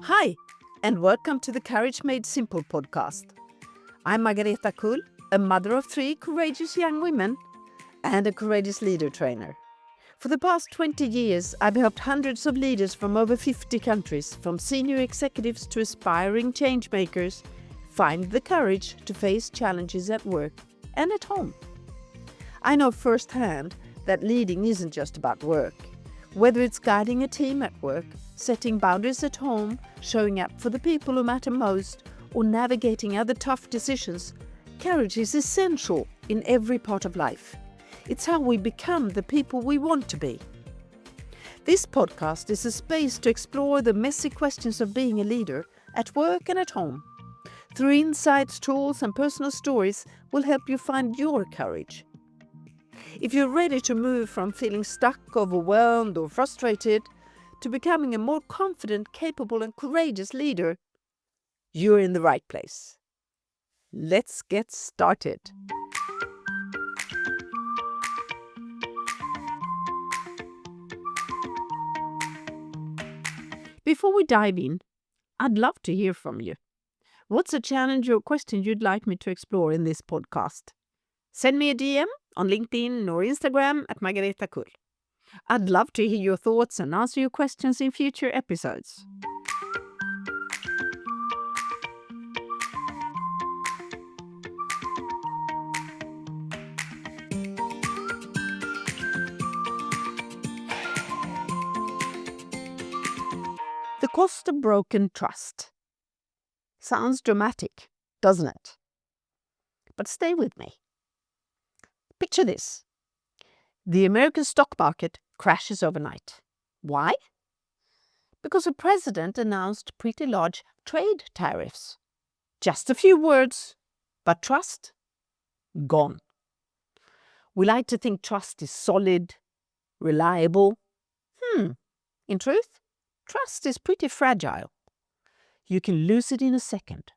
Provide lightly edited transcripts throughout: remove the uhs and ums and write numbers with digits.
Hi, and welcome to the Courage Made Simple podcast. I'm Margareta Kull, a mother of 3 courageous young women and a courageous leader trainer. For the past 20 years, I've helped hundreds of leaders from over 50 countries, from senior executives to aspiring change makers, find the courage to face challenges at work and at home. I know firsthand that leading isn't just about work. Whether it's guiding a team at work, setting boundaries at home, showing up for the people who matter most, or navigating other tough decisions, courage is essential in every part of life. It's how we become the people we want to be. This podcast is a space to explore the messy questions of being a leader at work and at home. Through insights, tools, and personal stories, we'll help you find your courage. If you're ready to move from feeling stuck, overwhelmed, or frustrated to becoming a more confident, capable, and courageous leader, you're in the right place. Let's get started. Before we dive in, I'd love to hear from you. What's a challenge or question you'd like me to explore in this podcast? Send me a DM on LinkedIn or Instagram at Margareta Kull. I'd love to hear your thoughts and answer your questions in future episodes. The cost of broken trust. Sounds dramatic, doesn't it? But stay with me. Picture this. The American stock market crashes overnight. Why? Because the president announced pretty large trade tariffs. Just a few words, but trust? Gone. We like to think trust is solid, reliable. In truth, trust is pretty fragile. You can lose it in a second.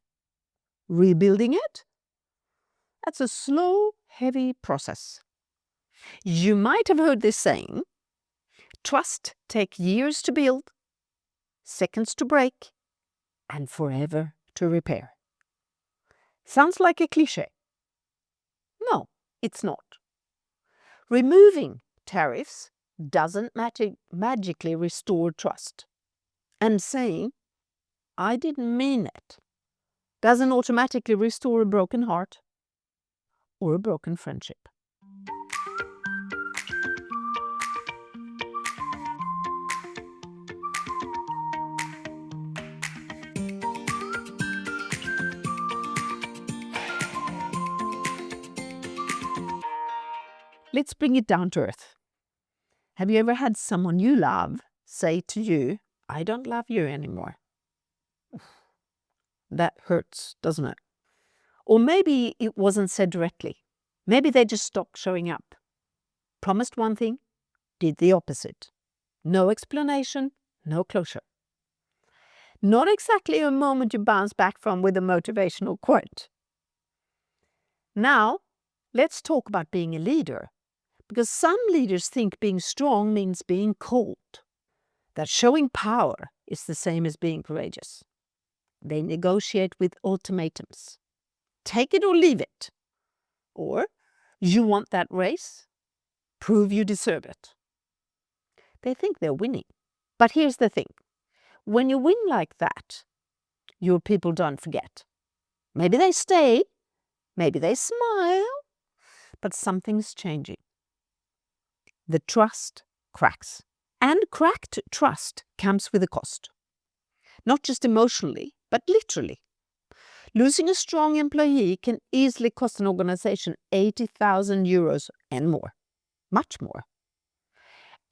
Rebuilding it? That's a slow, heavy process. You might have heard this saying, trust takes years to build, seconds to break, and forever to repair. Sounds like a cliche. No, it's not. Removing tariffs doesn't magically restore trust. And saying, I didn't mean it, doesn't automatically restore a broken heart or a broken friendship. Let's bring it down to earth. Have you ever had someone you love say to you, I don't love you anymore? That hurts, doesn't it? Or maybe it wasn't said directly. Maybe they just stopped showing up. Promised one thing, did the opposite. No explanation, no closure. Not exactly a moment you bounce back from with a motivational quote. Now, let's talk about being a leader. Because some leaders think being strong means being cold. That showing power is the same as being courageous. They negotiate with ultimatums. Take it or leave it. Or, you want that raise? Prove you deserve it. They think they're winning. But here's the thing. When you win like that, your people don't forget. Maybe they stay, maybe they smile, but something's changing. The trust cracks. And cracked trust comes with a cost. Not just emotionally, but literally. Losing a strong employee can easily cost an organization 80,000 euros and more. Much more.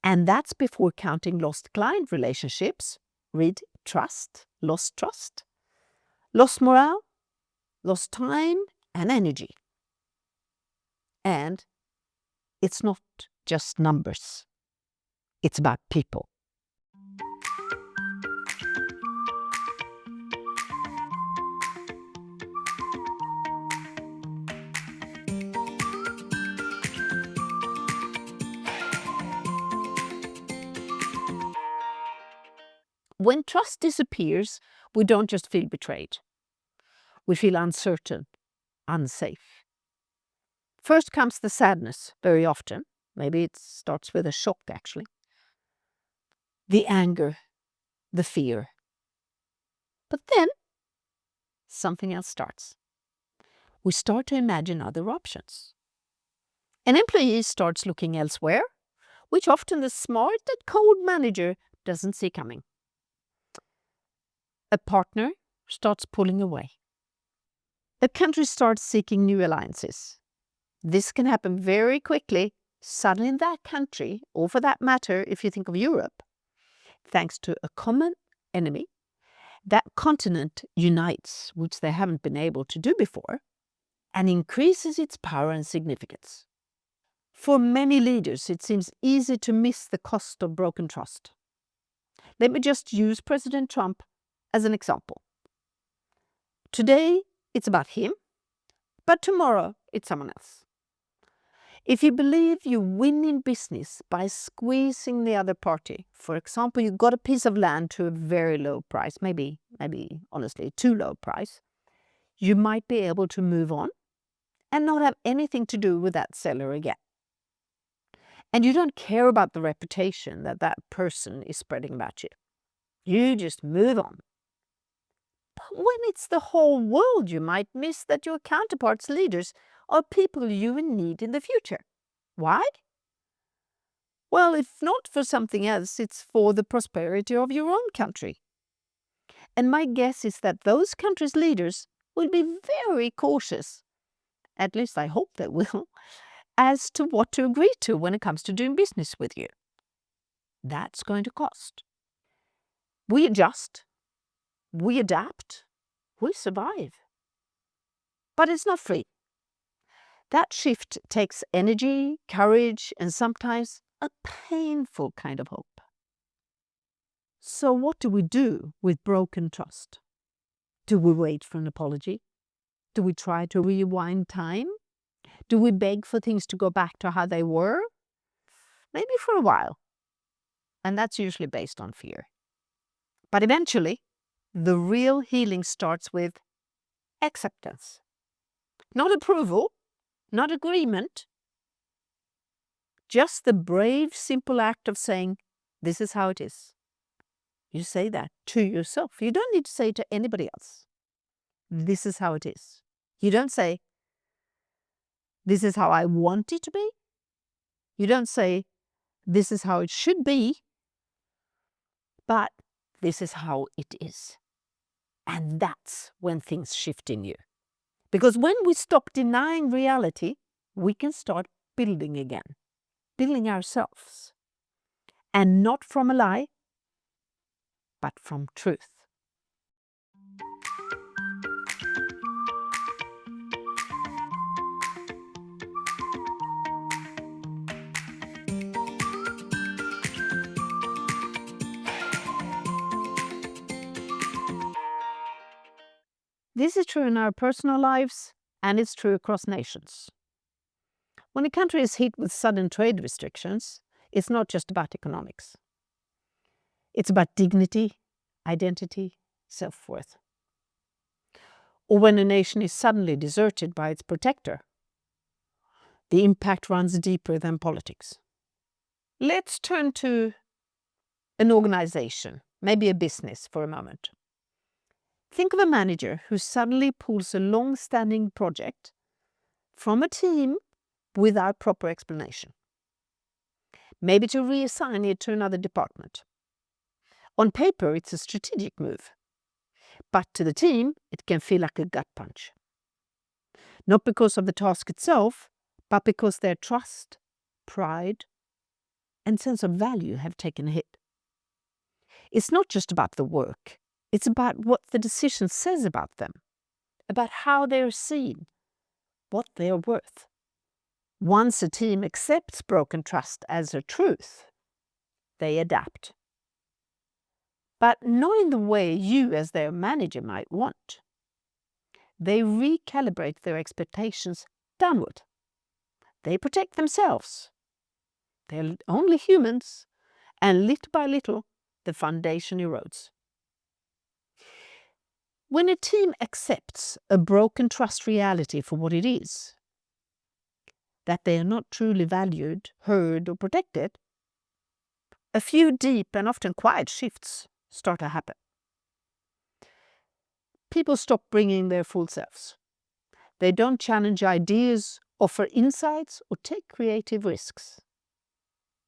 And that's before counting lost client relationships, read trust, lost morale, lost time and energy. And it's not just numbers. It's about people. When trust disappears, we don't just feel betrayed. We feel uncertain, unsafe. First comes the sadness, very often. Maybe it starts with a shock, actually. The anger, the fear. But then something else starts. We start to imagine other options. An employee starts looking elsewhere, which often the smart and cold manager doesn't see coming. A partner starts pulling away. A country starts seeking new alliances. This can happen very quickly. Suddenly in that country, or for that matter, if you think of Europe, thanks to a common enemy, that continent unites, which they haven't been able to do before, and increases its power and significance. For many leaders, it seems easy to miss the cost of broken trust. Let me just use President Trump as an example. Today, it's about him, but tomorrow, it's someone else. If you believe you win in business by squeezing the other party, for example, you got a piece of land to a very low price, maybe honestly, too low price, you might be able to move on and not have anything to do with that seller again. And you don't care about the reputation that that person is spreading about you. You just move on. But when it's the whole world, you might miss that your counterparts' leaders are people you will need in the future. Why? Well, if not for something else, it's for the prosperity of your own country. And my guess is that those countries' leaders will be very cautious, at least I hope they will, as to what to agree to when it comes to doing business with you. That's going to cost. We adjust, we adapt, we survive. But it's not free. That shift takes energy, courage, and sometimes a painful kind of hope. So what do we do with broken trust? Do we wait for an apology? Do we try to rewind time? Do we beg for things to go back to how they were? Maybe for a while. And that's usually based on fear. But eventually, the real healing starts with acceptance. Not approval, not agreement. Just the brave, simple act of saying, this is how it is. You say that to yourself. You don't need to say it to anybody else. This is how it is. You don't say, this is how I want it to be. You don't say, this is how it should be, but this is how it is. And that's when things shift in you. Because when we stop denying reality, we can start building again, building ourselves. And not from a lie, but from truth. This is true in our personal lives, and it's true across nations. When a country is hit with sudden trade restrictions, it's not just about economics. It's about dignity, identity, self-worth. Or when a nation is suddenly deserted by its protector, the impact runs deeper than politics. Let's turn to an organization, maybe a business for a moment. Think of a manager who suddenly pulls a long-standing project from a team without proper explanation. Maybe to reassign it to another department. On paper, it's a strategic move. But to the team, it can feel like a gut punch. Not because of the task itself, but because their trust, pride, and sense of value have taken a hit. It's not just about the work. It's about what the decision says about them, about how they are seen, what they are worth. Once a team accepts broken trust as a truth, they adapt. But not in the way you as their manager might want. They recalibrate their expectations downward. They protect themselves. They're only humans, and little by little, the foundation erodes. When a team accepts a broken trust reality for what it is, that they are not truly valued, heard, or protected, a few deep and often quiet shifts start to happen. People stop bringing their full selves. They don't challenge ideas, offer insights, or take creative risks.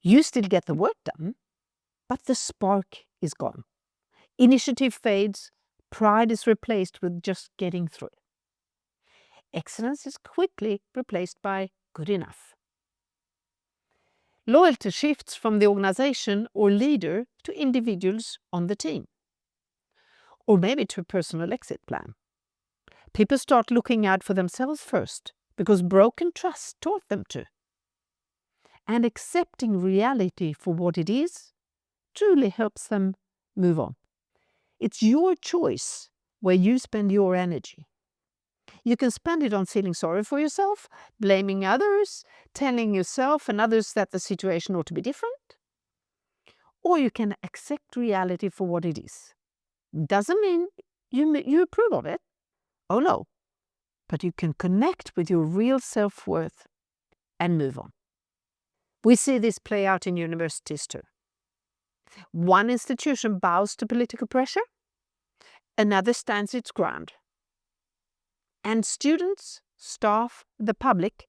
You still get the work done, but the spark is gone. Initiative fades, pride is replaced with just getting through. Excellence is quickly replaced by good enough. Loyalty shifts from the organization or leader to individuals on the team, or maybe to a personal exit plan. People start looking out for themselves first because broken trust taught them to. And accepting reality for what it is truly helps them move on. It's your choice where you spend your energy. You can spend it on feeling sorry for yourself, blaming others, telling yourself and others that the situation ought to be different. Or you can accept reality for what it is. Doesn't mean you approve of it. Oh no. But you can connect with your real self-worth and move on. We see this play out in universities too. One institution bows to political pressure, another stands its ground. And students, staff, the public,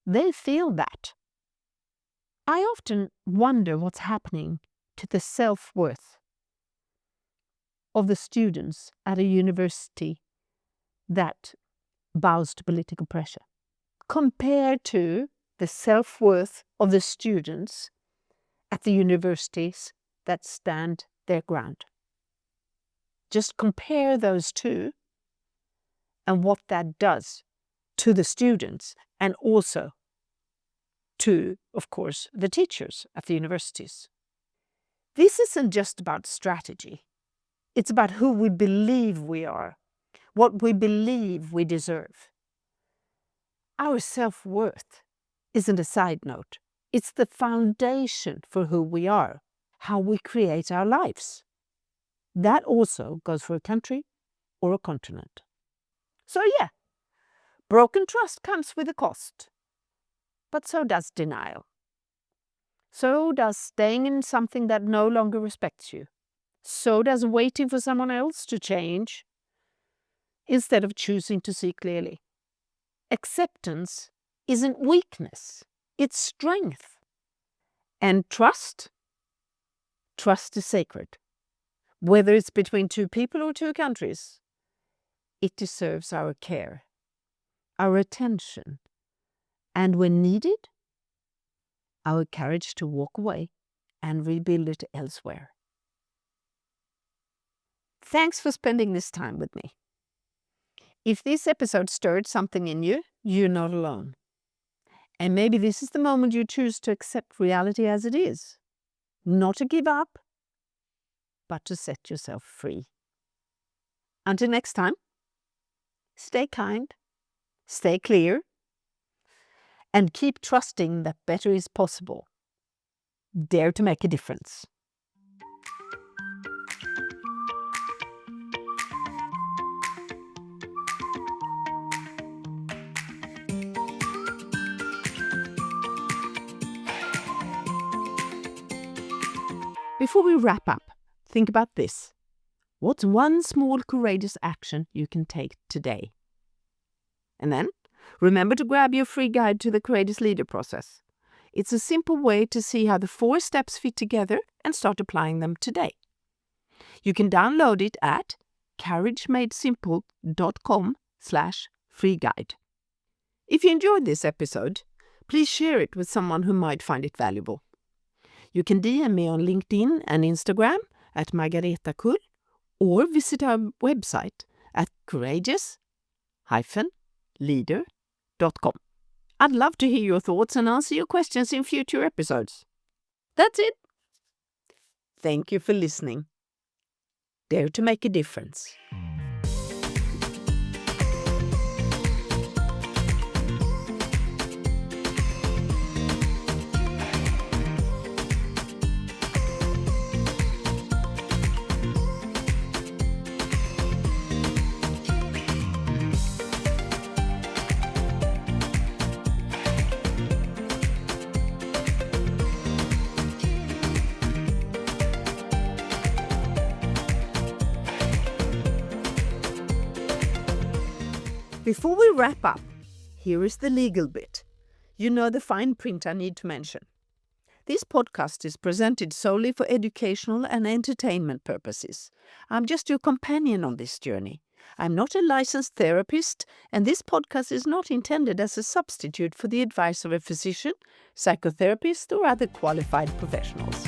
they feel that. I often wonder what's happening to the self-worth of the students at a university that bows to political pressure compared to the self-worth of the students at the universities that stand their ground. Just compare those two and what that does to the students and also to, of course, the teachers at the universities. This isn't just about strategy. It's about who we believe we are, what we believe we deserve. Our self-worth isn't a side note. It's the foundation for who we are, how we create our lives. That also goes for a country or a continent. So yeah, broken trust comes with a cost. But so does denial. So does staying in something that no longer respects you. So does waiting for someone else to change instead of choosing to see clearly. Acceptance isn't weakness, it's strength. And trust is sacred. Whether it's between two people or two countries, it deserves our care, our attention, and when needed, our courage to walk away and rebuild it elsewhere. Thanks for spending this time with me. If this episode stirred something in you, you're not alone. And maybe this is the moment you choose to accept reality as it is. Not to give up, but to set yourself free. Until next time, stay kind, stay clear, and keep trusting that better is possible. Dare to make a difference. Before we wrap up, think about this. What's one small courageous action you can take today? And then, remember to grab your free guide to the Courageous Leader process. It's a simple way to see how the 4 steps fit together and start applying them today. You can download it at couragemadesimple.com/free guide. If you enjoyed this episode, please share it with someone who might find it valuable. You can DM me on LinkedIn and Instagram at Margareta Kull or visit our website at courageous-leader.com. I'd love to hear your thoughts and answer your questions in future episodes. That's it. Thank you for listening. Dare to make a difference. Before we wrap up, here is the legal bit. You know the fine print I need to mention. This podcast is presented solely for educational and entertainment purposes. I'm just your companion on this journey. I'm not a licensed therapist, and this podcast is not intended as a substitute for the advice of a physician, psychotherapist, or other qualified professionals.